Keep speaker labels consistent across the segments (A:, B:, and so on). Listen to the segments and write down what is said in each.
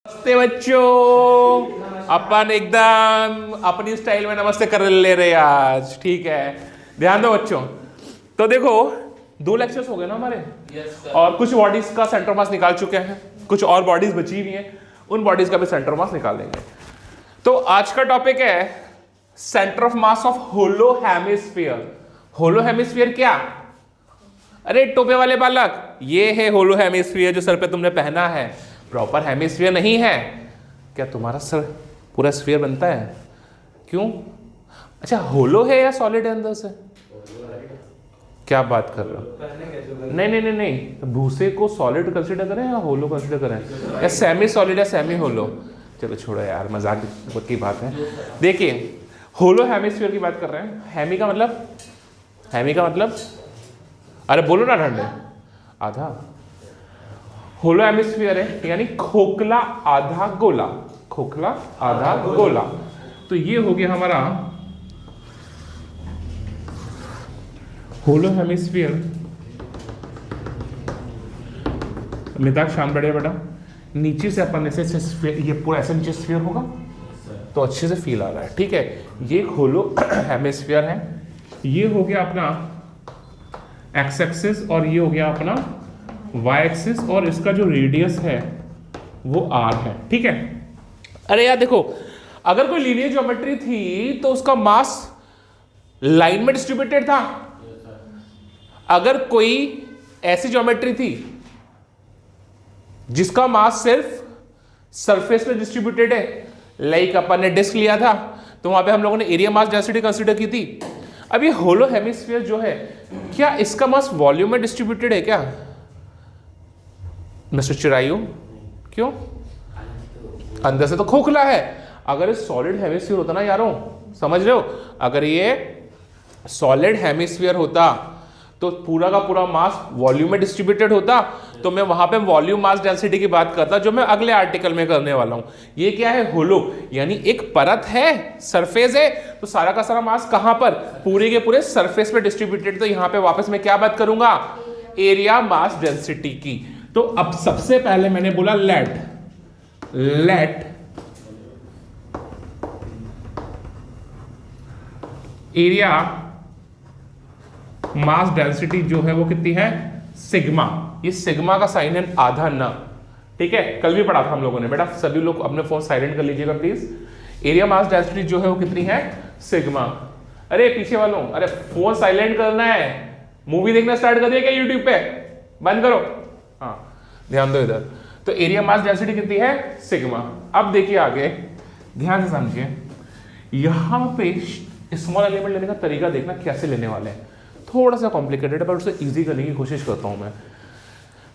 A: नमस्ते बच्चों, अपन एकदम अपनी स्टाइल में नमस्ते कर ले रहे हैं आज। ठीक है, ध्यान दो बच्चों। तो देखो, 2 लेक्चर्स हो गए ना हमारे। और कुछ बॉडीज का सेंटर मास निकाल चुके हैं, कुछ और बॉडीज बची हुई हैं, उन बॉडीज का भी सेंटर मास निकालेंगे। तो आज का टॉपिक है centre of mass of hollow hemisphere. Hollow hemisphere क्या? अरे टोपे वाले बालक, ये है होलो हेमिस्फीयर जो सर पे तुमने पहना है। प्रॉपर हेमिस्फीयर नहीं है। क्या तुम्हारा सर पूरा स्फीयर बनता है? क्यों? अच्छा, होलो है या सॉलिड है अंदर से? क्या बात कर रहे हो? नहीं नहीं नहीं नहीं, भूसे को सॉलिड कंसीडर करें या होलो कंसीडर करें, या सेमी सॉलिड या सेमी होलो? चलो छोड़ो यार, मजाक की बात है। देखिए, होलो हेमिस्फीयर की बात कर रहे हैं। हेमी का मतलब अरे बोलो ना ठंडे। आधा। होलो हेमिस्फीयर है यानी खोखला आधा गोला। खोखला आधा गोला। तो ये हो गया हमारा होलो हेमिस्फीयर। मिताक शाम बढ़िया बेटा। नीचे से अपन ऐसे ये पूरा ऐसे नीचे स्फीयर होगा तो अच्छे से फील आ रहा है। ठीक है, ये होलो हेमिस्फीयर है। ये हो गया अपना एक्स एक्सिस और ये हो गया अपना वाई एक्सिस, और इसका जो रेडियस है वो आर है। ठीक है। अरे यार देखो, अगर कोई लीनियर ज्योमेट्री थी तो उसका मास लाइन में डिस्ट्रीब्यूटेड था। अगर कोई ऐसी ज्योमेट्री थी जिसका मास सिर्फ सरफेस पे डिस्ट्रीब्यूटेड है, लाइक अपन ने डिस्क लिया था तो वहां पे हम लोगों ने एरिया मास डेंसिटी कंसीडर की थी। अब ये होलो हेमिस्फीयर जो है, क्या इसका मास वॉल्यूम में डिस्ट्रीब्यूटेड है क्या मिस्टर चिरायू? क्यों? अंदर से तो खोखला है। अगर ये सॉलिड हेमिस्फीयर होता ना यारों, समझ रहे हो, अगर ये सॉलिड हेमिस्फीयर होता तो पूरा का पूरा मास वॉल्यूम में डिस्ट्रीब्यूटेड होता। तो मैं वहां पे वॉल्यूम मास डेंसिटी की बात करता जो मैं अगले आर्टिकल में करने वाला हूं। ये क्या है? होलो यानी एक परत है, सरफेस है, तो सारा का सारा मास कहां पर? पूरे के पूरे सरफेस पे डिस्ट्रीब्यूटेड। तो यहां पे वापस मैं क्या बात करूंगा? एरिया मास डेंसिटी की। तो अब सबसे पहले मैंने बोला लेट एरिया मास डेंसिटी जो है वो कितनी है? सिग्मा। ये सिग्मा का साइन है आधा न। ठीक है, कल भी पढ़ा था हम लोगों ने बेटा। सभी लोग अपने फोन साइलेंट कर लीजिएगा प्लीज। एरिया मास डेंसिटी जो है वो कितनी है? सिग्मा। अरे पीछे वालों, अरे फोन साइलेंट करना है। मूवी देखना स्टार्ट कर दिया क्या यूट्यूब पे? बंद करो। हाँ, ध्यान दो इधर। तो एरिया मास डेंसिटी कितनी है? सिग्मा। अब देखिए आगे, ध्यान से समझिए। यहां पे स्मॉल एलिमेंट लेने का तरीका देखना कैसे लेने वाले हैं। थोड़ा सा कॉम्प्लिकेटेड है पर उसे इजी करने की कोशिश करता हूं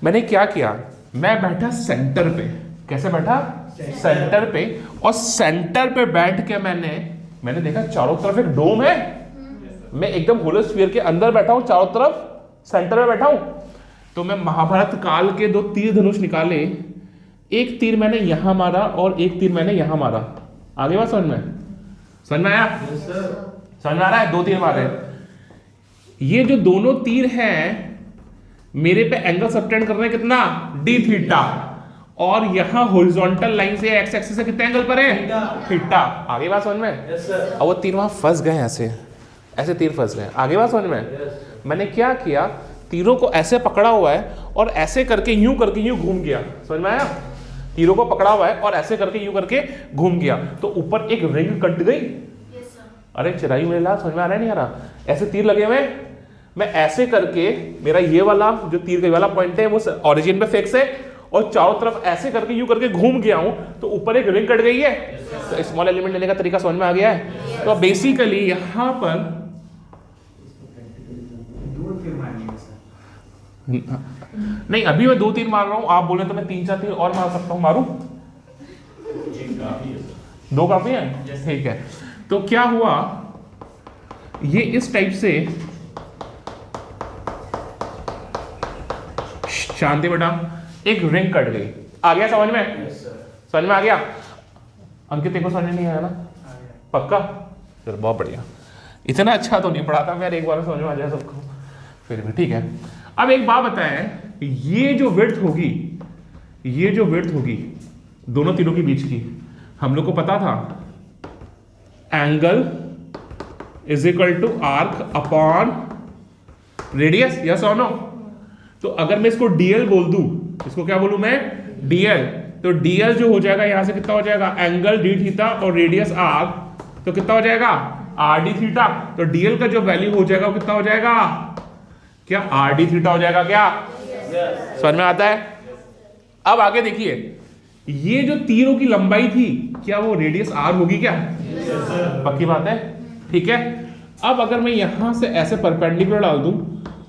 A: मैंने क्या किया, मैं बैठा सेंटर पे। कैसे बैठा? सेंटर पे। और सेंटर पे बैठ के मैंने देखा चारों तरफ एक डोम है। मैं एकदम होलो स्फीयर के अंदर बैठा हूं, चारों तरफ सेंटर में बैठा हूं। तो मैं महाभारत काल के 2 तीर धनुष निकाले। एक तीर मैंने यहां मारा और एक तीर मैंने यहां मारा। आगे बात समझ में आया? समझ में आ रहा है? 2 तीर मारे। ये जो दोनों तीर हैं मेरे पे एंगल सबटेंड कर रहे हैं कितना? D theta. और यहां हॉरिजॉन्टल लाइन से एक्स एक्सिस से कितने एंगल पर है? थीटा। आगे बात समझ में? और वो तीर वहां फंस गए, ऐसे तीर फंस गए। आगे बात समझ में? मैंने क्या किया, तीरों को ऐसे पकड़ा हुआ है और ऐसे करके यूं घूम गया। समझ में आया? तीरों को पकड़ा हुआ है और ऐसे करके यूं करके घूम गया तो ऊपर एक रिंग कट गई। अरे चिराई मेरे लाल, समझ में आ रहा है नहीं आ रहा? ऐसे तीर लगे हुए, मैं ऐसे करके, मेरा ये वाला जो तीर का वाला पॉइंट है वो ओरिजिन पे फिक्स है, और चारों तरफ ऐसे करके यूं करके घूम गया हूं तो ऊपर एक रिंग कट गई है। तो स्मॉल एलिमेंट लेने का तरीका समझ में आ गया है? तो बेसिकली यहां पर नहीं, अभी मैं 2 तीर मार रहा हूं, आप बोले तो मैं 3-4 तीर और मार सकता हूं। मारूं? 2 काफी है? ठीक है। तो क्या हुआ, ये इस टाइप से, शांति बेटा, एक रिंग कट गई। आ गया समझ में? समझ में आ गया? अंकित देखो समझ नहीं आया ना? पक्का? फिर बहुत बढ़िया। इतना अच्छा तो नहीं पढ़ा था मैं, एक बार समझ में आ जाए सबको। फिर भी ठीक है। अब एक बात बताएं, ये जो विड्थ होगी दोनों तीरों के बीच की। हम लोग को पता था angle is equal to arc upon radius, yes और नो। तो अगर मैं इसको डीएल बोल दूं, इसको क्या बोलूं मैं, डीएल, तो डीएल जो हो जाएगा यहां से कितना हो जाएगा, एंगल डी थीटा और रेडियस आर, तो कितना हो जाएगा आर डी थीटा। तो डीएल का जो वैल्यू हो जाएगा वो कितना हो जाएगा, क्या आर डी थीटा हो जाएगा क्या, समझ में आता है। अब आगे देखिए, ये जो तीरों की लंबाई थी क्या वो रेडियस आर होगी क्या, पक्की बात है, ठीक है। अब अगर मैं यहां से ऐसे परपेंडिकुलर डाल दूं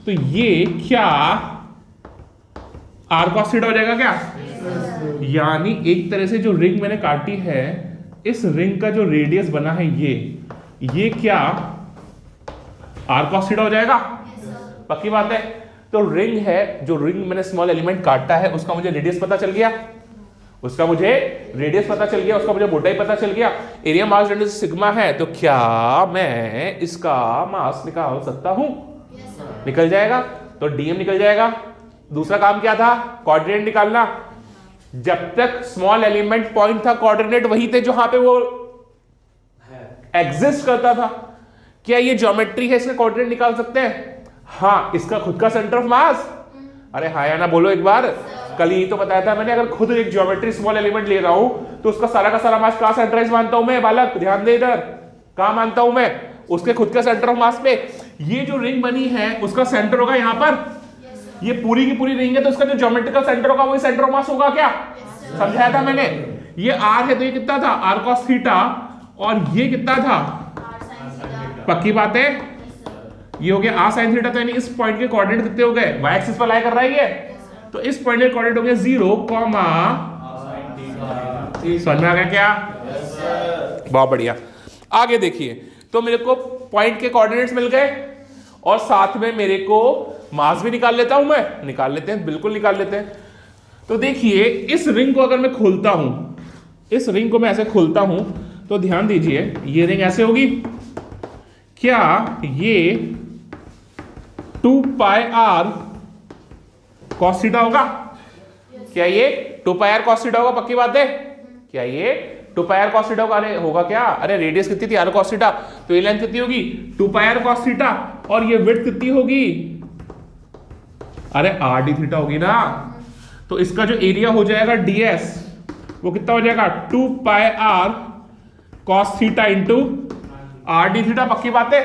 A: तो ये क्या आर कॉस थीटा हो जाएगा क्या, यानी एक तरह से जो रिंग मैंने काटी है, इस रिंग का जो रेडियस बना है ये क्या आर कॉस थीटा हो जाएगा, पक्की बात है। तो रिंग है, जो रिंग मैंने स्मॉल एलिमेंट काटा है उसका मुझे रेडियस पता चल गया, उसका मुझे रेडियस पता चल गया, उसका मुझे मोटाई पता चल गया, एरिया मास डिस्टेंस सिग्मा है, तो क्या मैं इसका मास निकाल सकता हूं, निकल जाएगा, तो डीएम निकल जाएगा। दूसरा काम क्या था, कोऑर्डिनेट निकालना। जब तक स्मॉल एलिमेंट पॉइंट था, कोऑर्डिनेट वही थे जहां पे वो एग्जिस्ट करता था। क्या ये ज्योमेट्री है, इसका कोऑर्डिनेट निकाल सकते हैं, हाँ, इसका खुद का सेंटर ऑफ मास, अरे हाँ या ना बोलो एक बार, कल यही तो बताया था मैंने, अगर खुद एक ज्योमेट्री स्मॉल एलिमेंट ले रहा हूं तो उसका सारा का सारा मास कहां सेंट्राइज मानता हूं मैं, बालक ध्यान दे इधर, कहां मानता हूं मैं, उसके खुद के सेंटर ऑफ मास पे। ये जो रिंग बनी है उसका सेंटर होगा यहां पर, ये पूरी की पूरी रिंग है तो उसका जो ज्योमेट्रिकल सेंटर होगा वही सेंटर ऑफ मास होगा क्या, समझाया था मैंने। ये आर है तो ये कितना था, आर कॉस थीटा, और ये कितना था, पक्की बात है, ये हो गया आर साइन थीटा। तो यानी इस पॉइंट के कोऑर्डिनेट कितने हो गए, वाई एक्सिस पर लाई कर रहा है ये, तो इस पॉइंट के कोऑर्डिनेट हो गया 0, समझ में आ गया क्या, बहुत बढ़िया। आगे देखिए, तो मेरे को पॉइंट के कोऑर्डिनेट्स मिल गए और साथ में मेरे को मास भी निकाल लेता हूं मैं, निकाल लेते हैं, बिल्कुल निकाल लेते हैं। तो देखिए, इस रिंग को अगर मैं खोलता हूं, इस रिंग को मैं ऐसे खोलता हूं तो ध्यान दीजिए, ये रिंग ऐसे होगी, क्या ये 2 पाई आर कॉस थीटा होगा, क्या ये 2 पाई आर कॉस थीटा होगा, पक्की बात है, क्या ये 2 पाई आर कॉस थीटा होगा, अरे होगा क्या, अरे रेडियस कितनी थी आर कॉस थीटा, तो ये लेंथ कितनी होगी 2 पाई आर कॉस थीटा, और ये विड्थ कितनी होगी, अरे आर डी थीटा होगी ना। तो इसका जो एरिया हो जाएगा डीएस, वो कितना हो जाएगा 2 pi r cos theta into r d theta, पक्की बात है,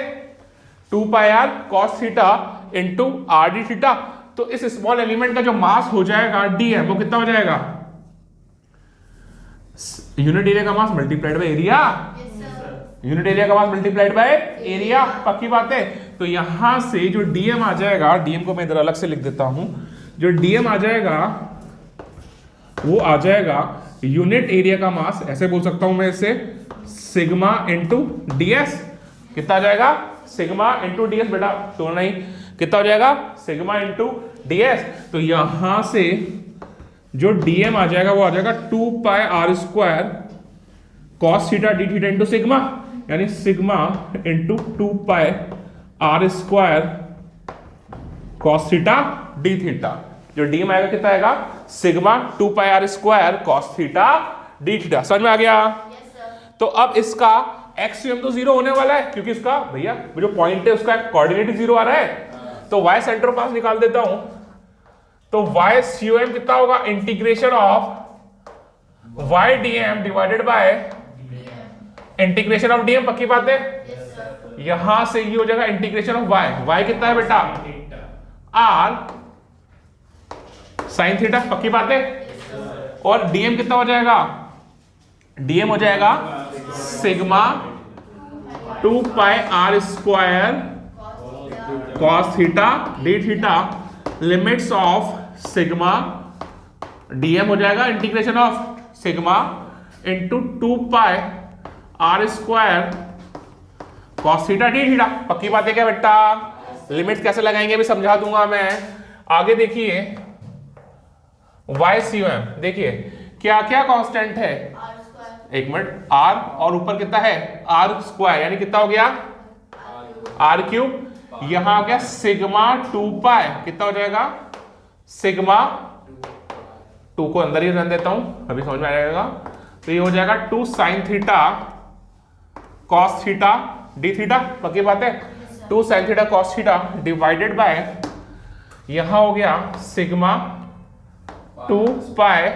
A: 2 pi r cos theta into r d theta. तो इस स्मॉल एलिमेंट का जो मास हो जाएगा डीएम, वो कितना हो जाएगा, यूनिट एरिया का mass multiplied by area, unit area का मास मल्टीप्लाइड बाय एरिया, पक्की बात है। तो यहां से जो डीएम आ जाएगा, डीएम को मैं इधर अलग से लिख देता हूं, जो डीएम आ जाएगा वो आ जाएगा यूनिट एरिया का मास, ऐसे बोल सकता हूं मैं इसे, सिग्मा इंटू डीएस, कितना आ जाएगा, सिग्मा इंटू डीएस, बेटा तो नहीं, कितना हो जाएगा, सिग्मा इंटू डीएस। तो यहां से जो डीएम आ जाएगा वो आ जाएगा 2 pi r square cos theta d theta into sigma, यानी sigma into 2 pi r square cos theta d theta. जो डीएम आएगा कितना आएगा, sigma 2 pi r square cos theta d theta, समझ में आ गया। तो अब इसका एक्स तो 0 होने वाला है, क्योंकि इसका भैया जो पॉइंट है उसका कोऑर्डिनेट 0 आ रहा है, तो y सेंटर ऑफ मास निकाल देता हूं, तो y COM कितना होगा, integration of y dm divided by integration of dm, पक्की बात है। यहां से ये हो जाएगा इंटीग्रेशन ऑफ y कितना है बेटा, r साइन थीटा, पक्की बात है, और dm कितना हो जाएगा, dm हो जाएगा sigma 2 pi r square cos theta d theta, limits of sigma, dm हो जाएगा integration of sigma into 2 pi r square cos theta d theta, पक्की बात है क्या बेटा। लिमिट्स कैसे लगाएंगे अभी समझा दूंगा मैं। आगे देखिए YCOM, देखिए क्या क्या कांस्टेंट है, एक मिनट, आर और ऊपर कितना है आर स्क्वायर, यानी कितना हो गया आर क्यूब, यहां हो गया सिग्मा 2 पाई, कितना हो जाएगा सिग्मा 2 को अंदर ही रहने देता हूं, अभी समझ में आएगा। तो ये हो जाएगा 2 sin theta cos theta d theta, पक्की बात है। 2 sin theta cos theta divided by यहां हो गया sigma 2 pi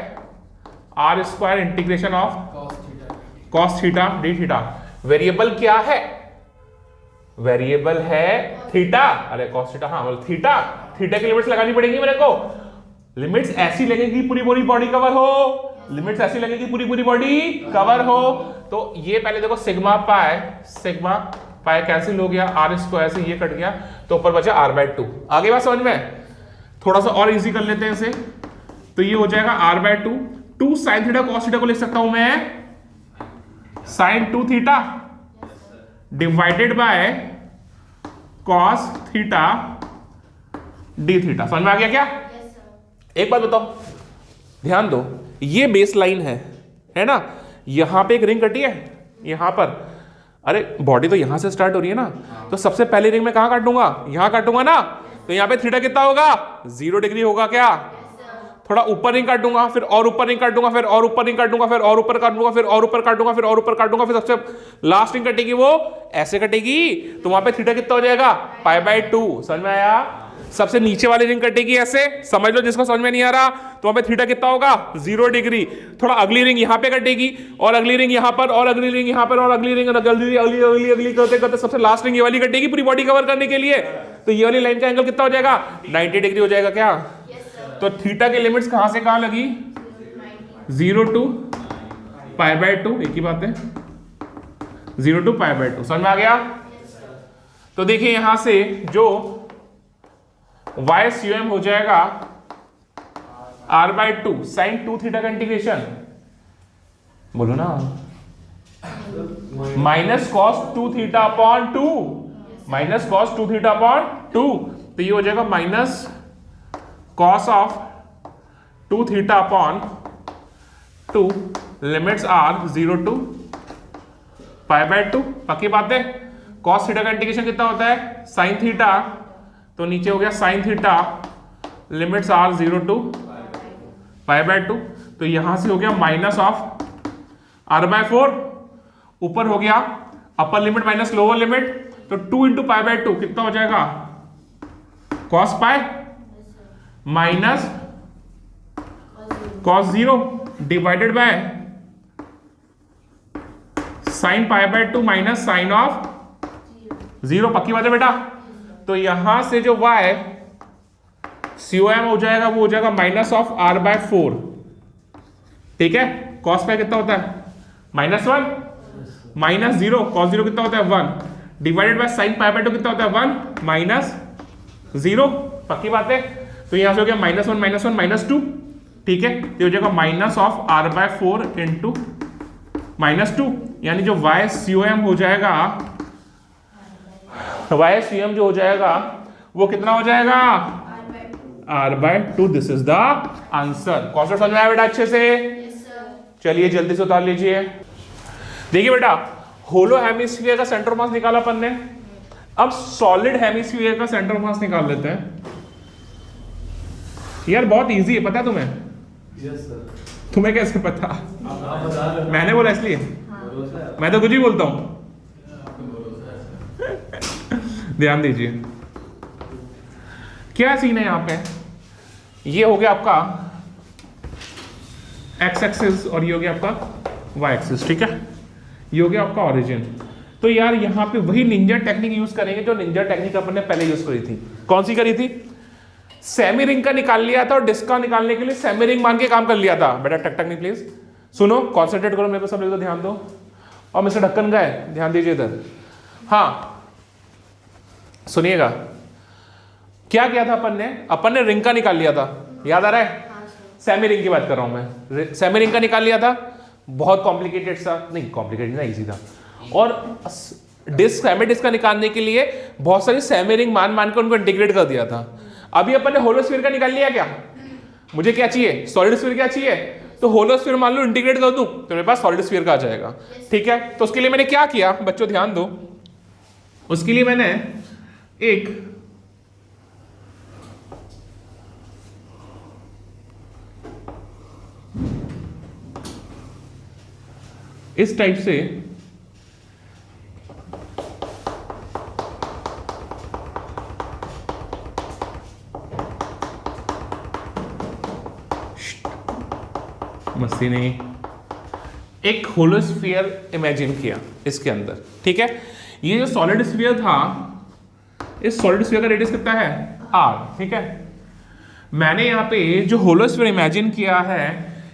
A: r square integration of cos theta d theta. Variable क्या है? वेरिएबल है थीटा। अरे cos थीटा, हाँ मतलब थीटा। थीटा की लिमिट्स लगानी पड़ेगी मेरे को। लिमिट्स ऐसी लगेगी पूरी पूरी बॉडी कवर हो, लिमिट्स ऐसी लगेगी पूरी पूरी बॉडी कवर हो। तो ये पहले देखो सिग्मा पाई कैंसिल हो गया, आर स्क्वायर से ये कट गया, तो ऊपर बचा r/2। आगे बात समझ में? थोड़ा सा और इजी कर लेते हैं इसे। तो ये हो जाएगा r/2। 2 sin theta cos theta को लिख सकता हूं मैं sin 2 theta divided bye cos theta d theta. समझ में आ गया क्या? एक बात बताओ, ध्यान दो, ये बेस लाइन है ना, यहां पे एक रिंग कटी है यहां पर। अरे बॉडी तो यहां से स्टार्ट हो रही है ना, तो सबसे पहली रिंग में कहां काटूंगा? यहां काटूंगा ना। तो यहां पे थीटा कितना होगा? 0 डिग्री होगा क्या? थोड़ा ऊपर रिंग काटूंगा, फिर और ऊपर रिंग काटूंगा, फिर और ऊपर रिंग काटूंगा, फिर और ऊपर काटूंगा, फिर और ऊपर काटूंगा, फिर और ऊपर काटूंगा, फिर सबसे लास्ट रिंग कटेगी वो ऐसे कटेगी। तो वहां पे थीटा कितना हो जाएगा? π/2। समझ में आया? सबसे नीचे वाली रिंग कटेगी ऐसे, समझ लो जिसको समझ में नहीं आ रहा। तो वहां पे थीटा कितना होगा? 0 डिग्री। थोड़ा अगली रिंग यहां पे कटेगी, और अगली रिंग यहां पर, और अगली रिंग यहां पर, और अगली रिंग अगली करते करते सबसे लास्ट रिंग ये वाली कटेगी पूरी बॉडी कवर करने के लिए। तो ये वाली लाइन का एंगल कितना हो जाएगा? 90 डिग्री हो जाएगा क्या? तो थीटा की लिमिट्स कहां से कहां लगी? 0 to π/2, एक ही बात है, 0 to π/2। समझ में आ गया? तो देखिए यहां से जो YCM हो जाएगा r/2 sin 2 थीटा का इंटीग्रेशन, बोलो ना, minus cos 2 theta upon 2, minus cos 2 theta upon 2। तो ये हो जाएगा minus cos of 2 theta upon 2, limits are 0 to π/2। पक्की बात है? cos थीटा का इंटीग्रेशन कितना होता है? sin थीटा, तो नीचे हो गया sin theta, limits are 0 to π/2। तो यहां से हो गया माइनस ऑफ r/4, ऊपर हो गया upper limit minus lower limit, तो 2 into π/2 कितना हो जाएगा? cos π minus cos 0 divided by sin π/2 minus sine of 0। पक्की बात है बेटा? तो यहां से जो y COM हो जाएगा वो हो जाएगा माइनस ऑफ r/4। ठीक है? cos π कितना होता है? -1 माइनस 0, cos 0 कितना होता है? 1 डिवाइडेड बाय sin π/2 कितना होता है? 1 माइनस 0। पक्की बात है? तो यहां से हो गया -1 -2। ठीक है? तो हो जाएगा माइनस ऑफ r/4 इंटू -2, यानी जो YCOM हो जाएगा, YCM जो हो जाएगा वो कितना हो जाएगा? r/2। This is the answer. Concept समझ में आया बेटा अच्छे से? चलिए जल्दी से उतार लीजिए। देखिए बेटा, होलो हेमिस्फीयर का सेंटर मास निकाला अपन ने, अब सॉलिड हेमिस्फीयर का सेंटर मास निकाल लेते हैं। यार बहुत इजी है, पता है तुम्हें?
B: Yes sir.
A: तुम्हें कैसे पता? मैंने बोला इसलिए? मैं तो कुछ ही बोलता हूं। ध्यान दीजिए क्या सीन है यहां पे। ये हो गया आपका एक्स एक्सिस और ये हो गया आपका वाई एक्सिस। ठीक है? ये हो गया आपका ओरिजिन। तो यार यहां पे वही निंजा टेक्निक यूज करेंगे जो निंजा टेक्निक अपन ने पहले यूज करी थी। कौन सी करी थी? सेमी रिंग का निकाल लिया था और डिस्क का निकालने के लिए सेमी रिंग मान के काम कर लिया था। बेटा टेक्निक प्लीज सुनो, कॉन्सेंट्रेट करो मेरे को, सब लोग ध्यान दो। और मिस्टर ढक्कन गए, ध्यान दीजिए इधर। हाँ सुनिएगा, क्या किया था अपन ने रिंग का निकाल लिया था, याद आ रहा है? सेमी रिंग की बात कर रहा हूं मैं। सेमी रिंग का निकाल लिया था, बहुत कॉम्प्लिकेटेड सा नहीं, कॉम्प्लिकेटेड ना, इजी था। और डिस्क, सेमी डिस्क का निकालने के लिए बहुत सारी सेमी रिंग मान के उनको इंटीग्रेट कर दिया था। अभी अपन ने होलोस्फीयर का निकाल लिया क्या? मुझे क्या चाहिए? सॉलिड स्फीयर क्या चाहिए? तो होलोस्फीयर मान लो इंटीग्रेट कर दूं तो मेरे पास सॉलिड स्फीयर का आ जाएगा। ठीक है? तो उसके लिए मैंने क्या किया बच्चों, ध्यान दो। उसके लिए मैंने एक इस टाइप से मस्ती नहीं, एक होलो स्फीयर इमेजिन किया इसके अंदर, ठीक है। ये जो सॉलिड स्फीयर था, इस सॉलिड स्फीयर का रेडियस कितना है r, ठीक है। मैंने यहाँ पे जो होलो स्फीयर इमेजिन किया है,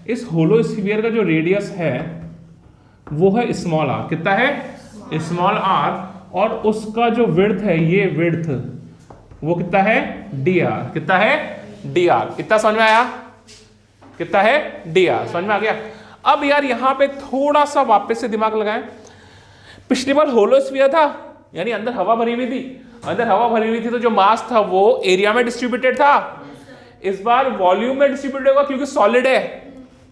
A: इस होलो स्फीयर का जो रेडियस है वो है स्मॉल r, कितना है स्मॉल r, और उसका जो विड्थ है, ये विड्थ वो कितना है dr, कितना है dr, इतना समझ में आया, कितना है dr, समझ में आ गया। अब यार यहां पे थोड़ा सा वापस से दिमाग लगाएं, पिछली बार होलो स्फीयर था यानी अंदर हवा भरी हुई थी, अंदर हवा भरी हुई थी तो जो मास था वो एरिया में डिस्ट्रीब्यूटेड था, इस बार वॉल्यूम में डिस्ट्रीब्यूटेड होगा क्योंकि सॉलिड है।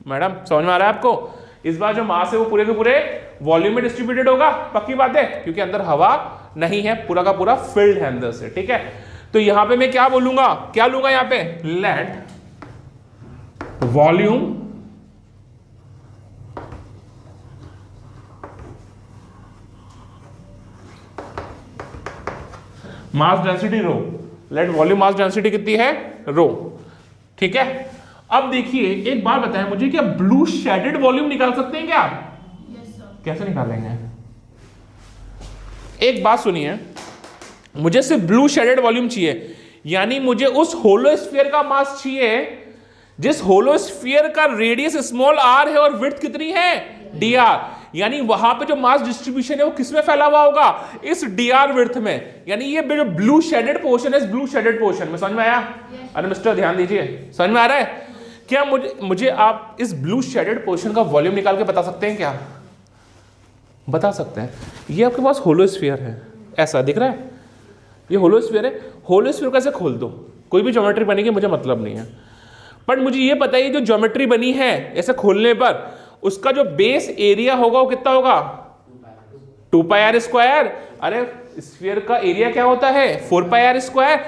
A: मैडम समझ में आ रहा है आपको, इस बार जो मास है वो पूरे के पूरे वॉल्यूम में डिस्ट्रीब्यूटेड होगा, पक्की बात है, क्योंकि अंदर हवा नहीं है, पूरा का पूरा फिल्ड है अंदर से, ठीक है। तो यहां पे मैं क्या बोलूंगा, क्या लूंगा यहां पे, let volume mass density rho, let volume mass density कितनी है रो, ठीक है। अब देखिए एक बात बताएं मुझे, क्या ब्लू शेडेड वॉल्यूम निकाल सकते हैं क्या? कैसे निकालेंगे? एक बात सुनिए, मुझे सिर्फ ब्लू शेडेड वॉल्यूम चाहिए, यानी मुझे उस होलो स्फीयर का मास चाहिए जिस होलो स्फीयर का रेडियस स्मॉल r है और विड्थ कितनी है dr, यानी वहां पे जो मास डिस्ट्रीब्यूशन है वो किसमें फैला हुआ होगा, इस dr विड्थ में, यानी ये जो ब्लू शेडेड पोर्शन है, इस ब्लू शेडेड पोर्शन में, समझ में आया? अरे मिस्टर ध्यान दीजिए, समझ में आ रहा है क्या? मुझे आप इस ब्लू शेडेड पोर्शन का वॉल्यूम निकाल के बता सकते हैं क्या? बता सकते हैं। ये आपके पास होलो स्फीयर है, ऐसा दिख रहा है, ये होलो स्फीयर है, होलो स्फीयर को ऐसे खोल दो, कोई भी ज्योमेट्री बनेगी मुझे मतलब नहीं है, बट मुझे ये पता है जो ज्योमेट्री बनी है ऐसे खोलने पर उसका जो बेस एरिया होगा वो कितना होगा, 2 पाई आर स्क्वायर। अरे स्फीयर का एरिया क्या होता है 4 पाई आर स्क्वायर,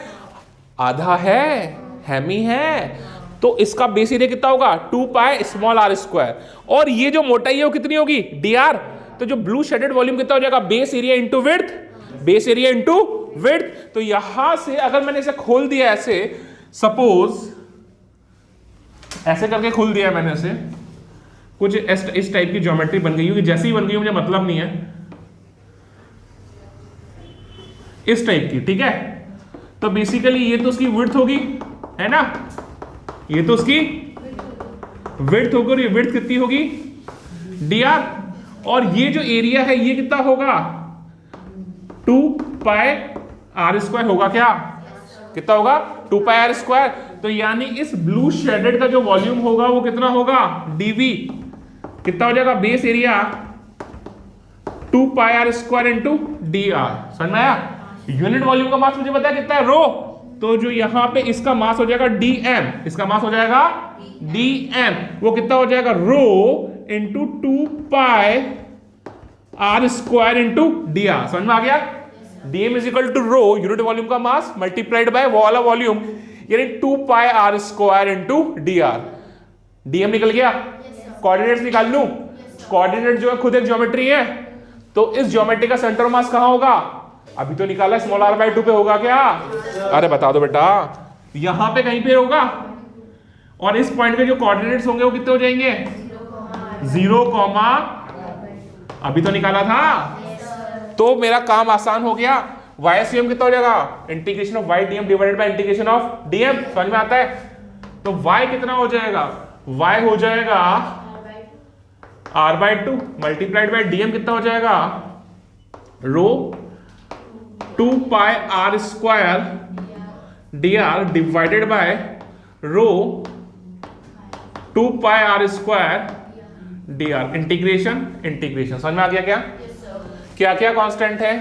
A: आधा है, हेमी है, तो इसका बेस एरिया कितना होगा 2 पाई स्मॉल आर स्क्वायर, और ये जो मोटाई है वो कितनी होगी dr। तो जो ब्लू शेडेड वॉल्यूम कितना हो जाएगा, base area into width, base area into width. तो यहां से अगर मैंने इसे खोल दिया ऐसे, सपोज ऐसे करके खोल दिया मैंने इसे, कुछ इस टाइप की ज्योमेट्री बन गई होगी, जैसे ही बन गई मुझे मतलब नहीं है, इस टाइप की, ठीक है। तो बेसिकली ये तो उसकी विड्थ होगी, है ना, ये तो उसकी विड्थ होगी, और ये विड्थ कितनी होगी dr, और ये जो एरिया है ये कितना होगा 2 पाई आर स्क्वायर होगा, क्या कितना होगा 2 पाई आर स्क्वायर। तो यानी इस ब्लू शेडेड का जो वॉल्यूम होगा वो कितना होगा dv, कितना हो जाएगा base area 2 pi r square into dr, समझ में आया? यूनिट वॉल्यूम का मास मुझे पता है कितना है रो, तो जो यहां पे इसका मास हो जाएगा dm, इसका मास हो जाएगा dm, वो कितना हो जाएगा rho into 2 pi r square into dr, समझ में आ गया? dm is equal to rho unit volume का मास मल्टीप्लाइड बाय वो वाला वॉल्यूम, यानी 2 pi r square into dr। dm निकल गया, कोऑर्डिनेट्स निकाल लूं, कोऑर्डिनेट जो है खुद एक ज्योमेट्री है, तो इस ज्योमेट्री का सेंटर मास कहां होगा, अभी तो निकाला स्मॉल r बाय 2 पे होगा क्या? अरे बता दो बेटा, यहां पे कहीं पे होगा, और इस पॉइंट पे जो कोऑर्डिनेट्स होंगे वो कितने हो जाएंगे 0, अभी तो निकाला था, तो मेरा काम आसान हो गया। YCM कितना हो जाएगा, integration of y dm divided by integration of dm, समझ में आता है? तो y कितना हो जाएगा, y हो जाएगा r/2 मल्टीप्लाइड बाय dm, कितना हो जाएगा rho 2 pi r square dr divided by rho 2 pi r square dr, integration integration, समझ में आ गया क्या? क्या क्या कांस्टेंट है,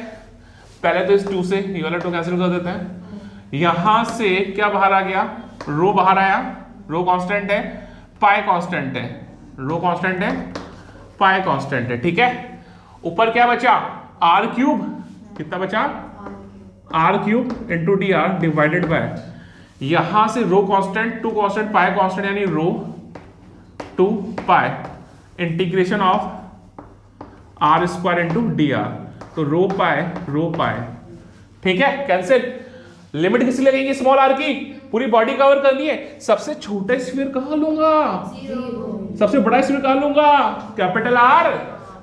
A: पहले तो इस 2 से ये वाला 2 कैंसिल कर देते हैं, यहां से क्या बाहर आ गया, रो बाहर आया, रो कांस्टेंट है, पाई कांस्टेंट है, रो कांस्टेंट है, पाई कांस्टेंट है, ठीक है। ऊपर क्या बचा आर क्यूब, कितना बचा r cube into dr divided by, यहां से rho constant 2 constant pi constant, यानी rho 2 pi integration of r square into d r, तो रो पाए, ठीक है, कैंसिल। लिमिट किस लगेगी स्मॉल आर की, पूरी बॉडी कवर करनी है। सबसे छोटा स्फीयर कहां लूंगा, सबसे बड़ा स्फीयर कहां लूंगा, कैपिटल आर,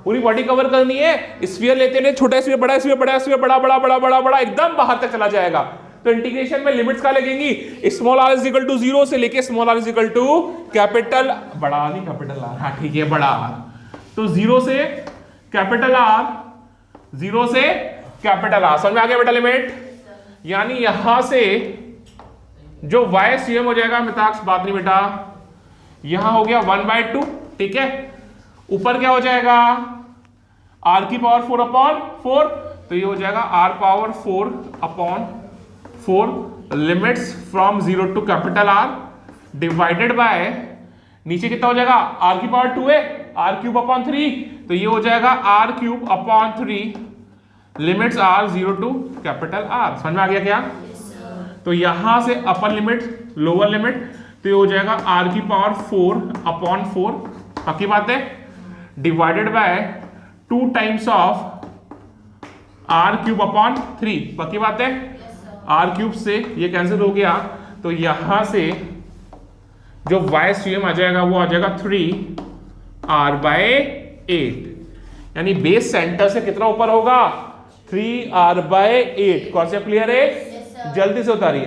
A: पूरी बॉडी कवर करनी है। स्फीयर लेते हैं, छोटा स्फीयर, बड़ा स्फीयर, बड़ा स्फीयर, बड़ा बड़ा बड़ा बड़ा बड़ा एकदम बाहर तक चला जाएगा। तो इंटीग्रेशन में लिमिट्स क्या लगेंगी, small r is equal to 0 से लेके small r is equal to capital बड़ा नहीं कैपिटल आर, हाँ ठीक है बड़ा आर, तो 0 से कैपिटल आर, 0 से कैपिटल आर, समझ में आ गया बेटा लिमिट। यानी यहां से जो y सीएम हो जाएगा, मिताक्स बात नहीं बेटा, यहां हो गया 1/2, ठीक है, ऊपर क्या हो जाएगा r की पावर 4/4, तो ये हो जाएगा r power 4/4 limits from 0 to capital R divided by, नीचे कितना हो जाएगा r की पावर 2 है, r³ 3, तो ये हो जाएगा r³ limits r 0 to capital R। समझ में आ गया क्या? तो यहां से अपर लिमिट लोअर लिमिट, तो ये हो जाएगा r की पावर 4/4, पक्की बात है, divided by 2 times of r³/3, पक्की बात है, r³ से ये कैंसिल हो गया, तो यहां से जो y सीएम आ जाएगा वो आ जाएगा 3r/8, यानी बेस सेंटर से कितना ऊपर होगा 3r/8। कॉन्सेप्ट क्लियर है? जल्दी से उतारिए।